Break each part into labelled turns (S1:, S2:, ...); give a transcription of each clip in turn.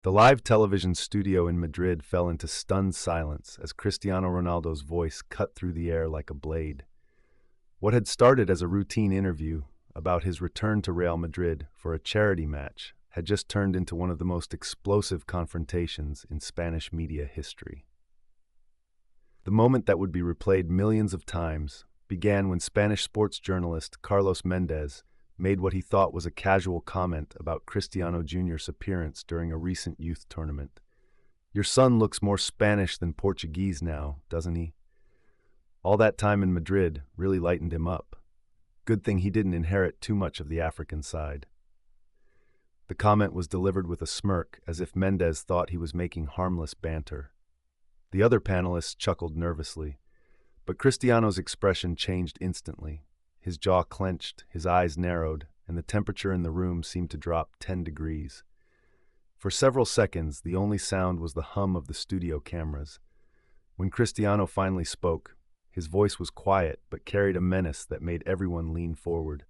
S1: The live television studio in Madrid fell into stunned silence as Cristiano Ronaldo's voice cut through the air like a blade. What had started as a routine interview about his return to Real Madrid for a charity match had just turned into one of the most explosive confrontations in Spanish media history. The moment that would be replayed millions of times began when Spanish sports journalist Carlos Mendez made what he thought was a casual comment about Cristiano Jr.'s appearance during a recent youth tournament. "Your son looks more Spanish than Portuguese now, doesn't he?" All that time in Madrid really lightened him up. Good thing he didn't inherit too much of the African side. The comment was delivered with a smirk, as if Mendez thought he was making harmless banter. The other panelists chuckled nervously, but Cristiano's expression changed instantly. His jaw clenched, his eyes narrowed, and the temperature in the room seemed to drop 10 degrees. For several seconds, the only sound was the hum of the studio cameras. When Cristiano finally spoke, his voice was quiet but carried a menace that made everyone lean forward.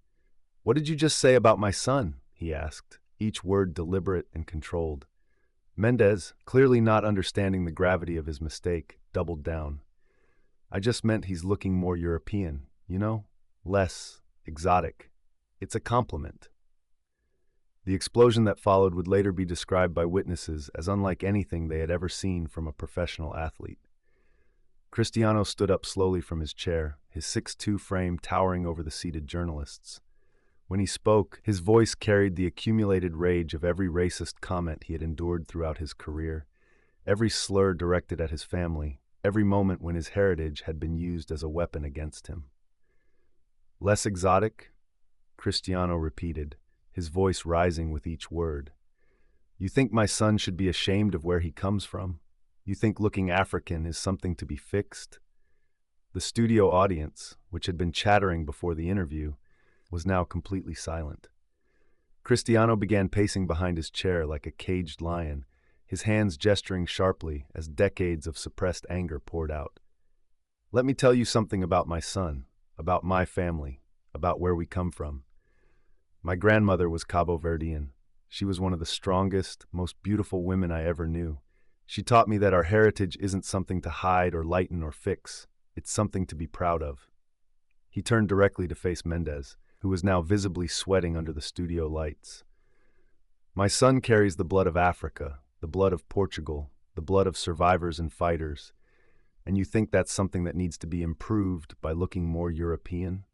S1: "What did you just say about my son?" he asked, each word deliberate and controlled. Mendez, clearly not understanding the gravity of his mistake, doubled down. "I just meant he's looking more European, less exotic. It's a compliment." The explosion that followed would later be described by witnesses as unlike anything they had ever seen from a professional athlete. Cristiano stood up slowly from his chair, his 6'2" frame towering over the seated journalists. When he spoke, his voice carried the accumulated rage of every racist comment he had endured throughout his career, every slur directed at his family, every moment when his heritage had been used as a weapon against him. "Less exotic?" Cristiano repeated, his voice rising with each word. "You think my son should be ashamed of where he comes from? You think looking African is something to be fixed?" The studio audience, which had been chattering before the interview, was now completely silent. Cristiano began pacing behind his chair like a caged lion, his hands gesturing sharply as decades of suppressed anger poured out. "Let me tell you something about my son, about my family, about where we come from. My grandmother was Cabo Verdean. She was one of the strongest, most beautiful women I ever knew. She taught me that our heritage isn't something to hide or lighten or fix. It's something to be proud of." He turned directly to face Mendez, who was now visibly sweating under the studio lights. "My son carries the blood of Africa, the blood of Portugal, the blood of survivors and fighters. And you think that's something that needs to be improved by looking more European?"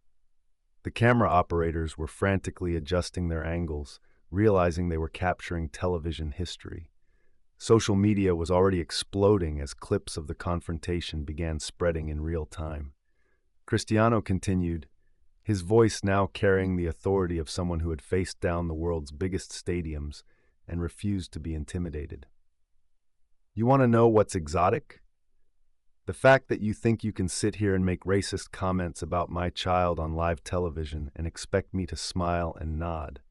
S1: The camera operators were frantically adjusting their angles, realizing they were capturing television history. Social media was already exploding as clips of the confrontation began spreading in real time. Cristiano continued, his voice now carrying the authority of someone who had faced down the world's biggest stadiums and refused to be intimidated. "You want to know what's exotic? The fact that you think you can sit here and make racist comments about my child on live television and expect me to smile and nod.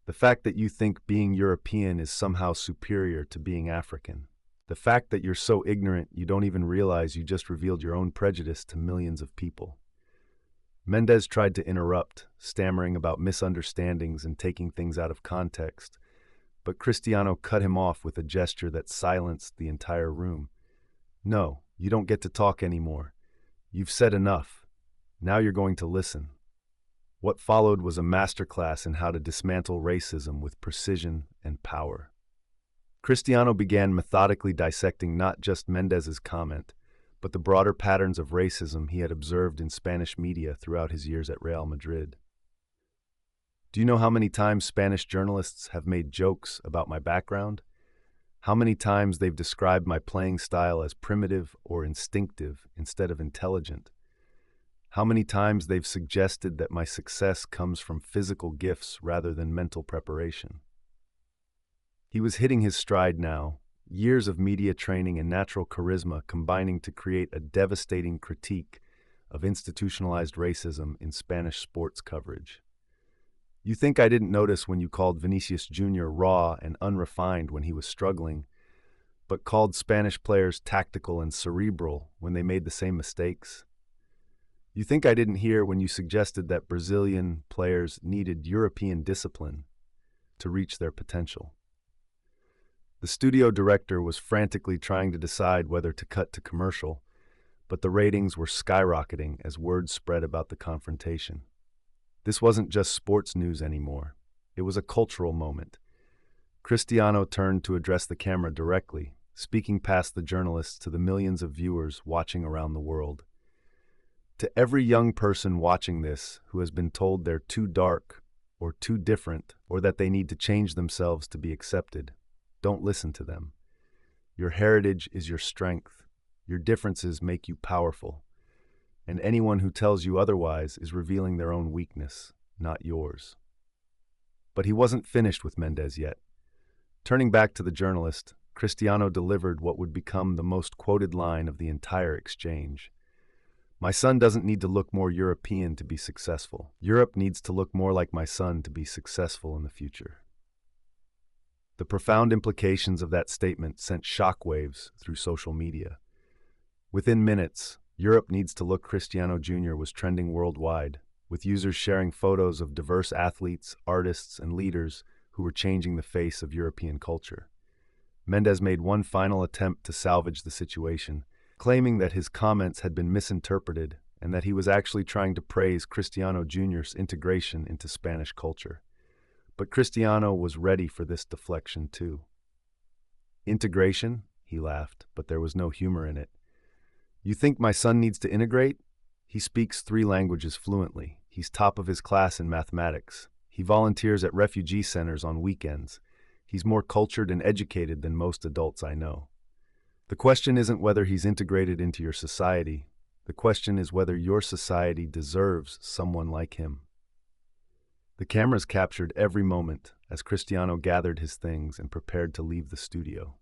S1: The fact that you think being European is somehow superior to being African. The fact that you're so ignorant you don't even realize you just revealed your own prejudice to millions of people." Mendez tried to interrupt, stammering about misunderstandings and taking things out of context, but Cristiano cut him off with a gesture that silenced the entire room. "No, you don't get to talk anymore. You've said enough. Now you're going to listen." What followed was a masterclass in how to dismantle racism with precision and power. Cristiano began methodically dissecting not just Mendez's comment, but the broader patterns of racism he had observed in Spanish media throughout his years at Real Madrid. "Do you know how many times Spanish journalists have made jokes about my background? How many times they've described my playing style as primitive or instinctive instead of intelligent? How many times they've suggested that my success comes from physical gifts rather than mental preparation?" He was hitting his stride now, years of media training and natural charisma combining to create a devastating critique of institutionalized racism in Spanish sports coverage. "You think I didn't notice when you called Vinicius Jr. raw and unrefined when he was struggling, but called Spanish players tactical and cerebral when they made the same mistakes? You think I didn't hear when you suggested that Brazilian players needed European discipline to reach their potential?" The studio director was frantically trying to decide whether to cut to commercial, but the ratings were skyrocketing as word spread about the confrontation. This wasn't just sports news anymore. It was a cultural moment. Cristiano turned to address the camera directly, speaking past the journalists to the millions of viewers watching around the world. To every young person watching this who has been told they're too dark or too different or that they need to change themselves to be accepted, don't listen to them. Your heritage is your strength. Your differences make you powerful. And anyone who tells you otherwise is revealing their own weakness, not yours. But he wasn't finished with Mendes yet. Turning back to the journalist, Cristiano delivered what would become the most quoted line of the entire exchange. My son doesn't need to look more European to be successful. Europe needs to look more like my son to be successful in the future. The profound implications of that statement sent shockwaves through social media. Within minutes, Europe needs to look Cristiano Jr. was trending worldwide, with users sharing photos of diverse athletes, artists, and leaders who were changing the face of European culture. Mendes made one final attempt to salvage the situation, claiming that his comments had been misinterpreted and that he was actually trying to praise Cristiano Jr.'s integration into Spanish culture. But Cristiano was ready for this deflection too. Integration? He laughed, but there was no humor in it. You think my son needs to integrate? He speaks 3 languages fluently. He's top of his class in mathematics. He volunteers at refugee centers on weekends. He's more cultured and educated than most adults I know. The question isn't whether he's integrated into your society. The question is whether your society deserves someone like him. The cameras captured every moment as Cristiano gathered his things and prepared to leave the studio.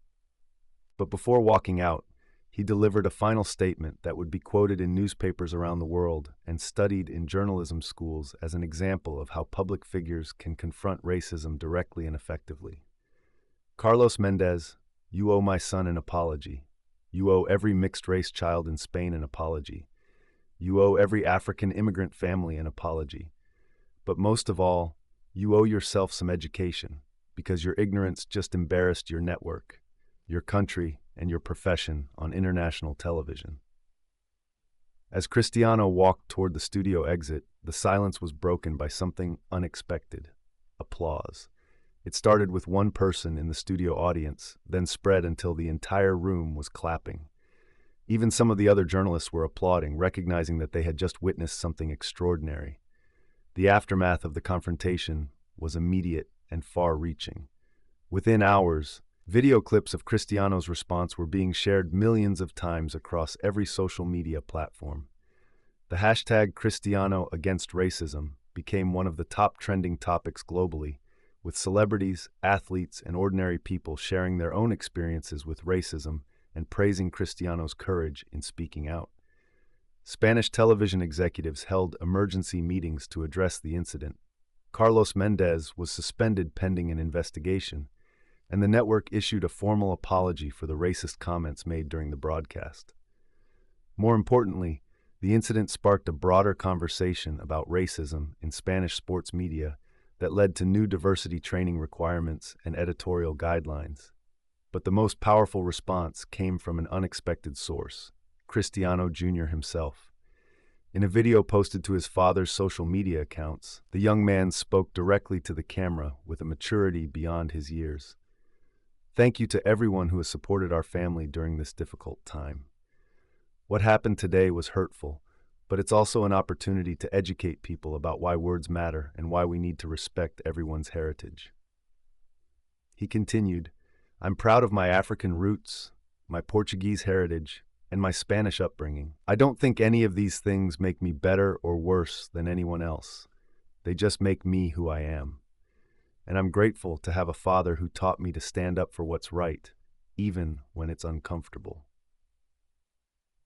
S1: But before walking out, he delivered a final statement that would be quoted in newspapers around the world and studied in journalism schools as an example of how public figures can confront racism directly and effectively. Carlos Mendes, you owe my son an apology. You owe every mixed-race child in Spain an apology. You owe every African immigrant family an apology. But most of all, you owe yourself some education, because your ignorance just embarrassed your network, your country, and your profession on international television. As Cristiano walked toward the studio exit, the silence was broken by something unexpected: applause. It started with one person in the studio audience, then spread until the entire room was clapping. Even some of the other journalists were applauding, recognizing that they had just witnessed something extraordinary. The aftermath of the confrontation was immediate and far-reaching. Within hours, video clips of Cristiano's response were being shared millions of times across every social media platform. The hashtag Cristiano Against Racism became one of the top trending topics globally, with celebrities, athletes, and ordinary people sharing their own experiences with racism and praising Cristiano's courage in speaking out. Spanish television executives held emergency meetings to address the incident. Carlos Mendes was suspended pending an investigation, and the network issued a formal apology for the racist comments made during the broadcast. More importantly, the incident sparked a broader conversation about racism in Spanish sports media that led to new diversity training requirements and editorial guidelines. But the most powerful response came from an unexpected source: Cristiano Jr. himself. In a video posted to his father's social media accounts, the young man spoke directly to the camera with a maturity beyond his years. Thank you to everyone who has supported our family during this difficult time. What happened today was hurtful, but it's also an opportunity to educate people about why words matter and why we need to respect everyone's heritage. He continued, I'm proud of my African roots, my Portuguese heritage, and my Spanish upbringing. I don't think any of these things make me better or worse than anyone else. They just make me who I am. And I'm grateful to have a father who taught me to stand up for what's right, even when it's uncomfortable.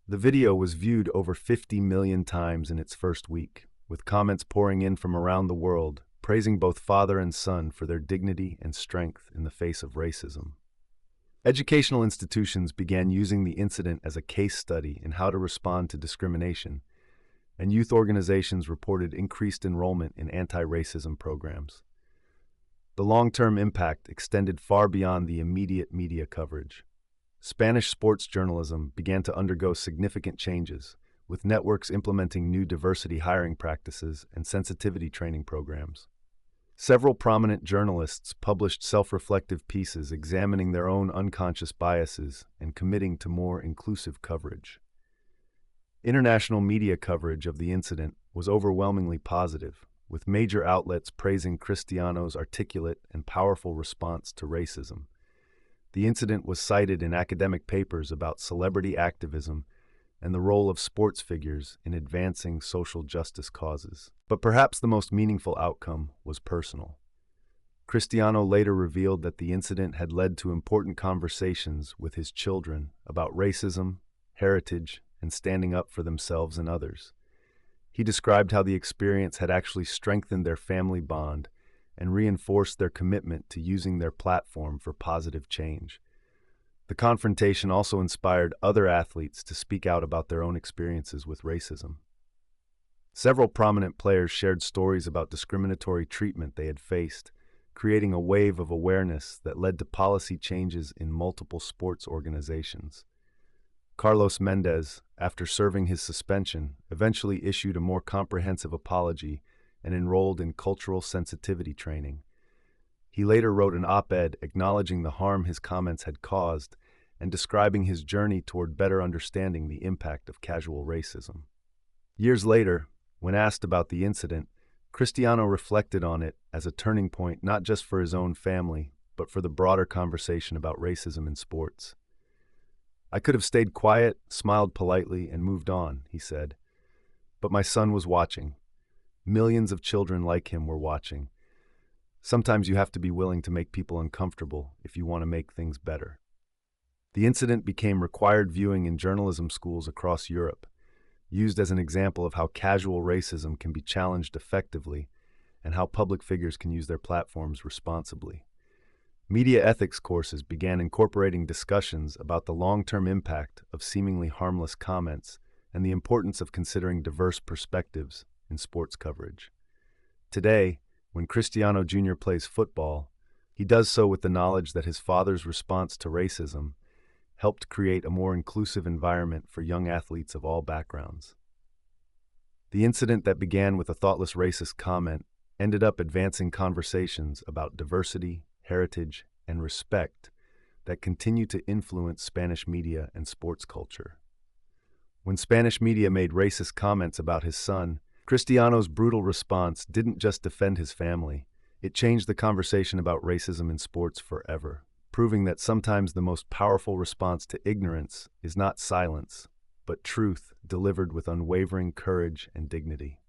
S1: The video was viewed over 50 million times in its first week, with comments pouring in from around the world, praising both father and son for their dignity and strength in the face of racism. Educational institutions began using the incident as a case study in how to respond to discrimination, and youth organizations reported increased enrollment in anti-racism programs. The long-term impact extended far beyond the immediate media coverage. Spanish sports journalism began to undergo significant changes, with networks implementing new diversity hiring practices and sensitivity training programs. Several prominent journalists published self-reflective pieces examining their own unconscious biases and committing to more inclusive coverage. International media coverage of the incident was overwhelmingly positive, with major outlets praising Cristiano's articulate and powerful response to racism. The incident was cited in academic papers about celebrity activism and the role of sports figures in advancing social justice causes. But perhaps the most meaningful outcome was personal. Cristiano later revealed that the incident had led to important conversations with his children about racism, heritage, and standing up for themselves and others. He described how the experience had actually strengthened their family bond and reinforced their commitment to using their platform for positive change. The confrontation also inspired other athletes to speak out about their own experiences with racism. Several prominent players shared stories about discriminatory treatment they had faced, creating a wave of awareness that led to policy changes in multiple sports organizations. Carlos Mendez, after serving his suspension, eventually issued a more comprehensive apology and enrolled in cultural sensitivity training. He later wrote an op-ed acknowledging the harm his comments had caused and describing his journey toward better understanding the impact of casual racism. Years later, when asked about the incident, Cristiano reflected on it as a turning point not just for his own family, but for the broader conversation about racism in sports. "I could have stayed quiet, smiled politely, and moved on," he said. "But my son was watching. Millions of children like him were watching. Sometimes you have to be willing to make people uncomfortable if you want to make things better." The incident became required viewing in journalism schools across Europe, used as an example of how casual racism can be challenged effectively and how public figures can use their platforms responsibly. Media ethics courses began incorporating discussions about the long-term impact of seemingly harmless comments and the importance of considering diverse perspectives in sports coverage. Today, when Cristiano Jr. plays football, he does so with the knowledge that his father's response to racism helped create a more inclusive environment for young athletes of all backgrounds. The incident that began with a thoughtless racist comment ended up advancing conversations about diversity, heritage, and respect that continue to influence Spanish media and sports culture. When Spanish media made racist comments about his son, Cristiano's brutal response didn't just defend his family, it changed the conversation about racism in sports forever, proving that sometimes the most powerful response to ignorance is not silence, but truth delivered with unwavering courage and dignity.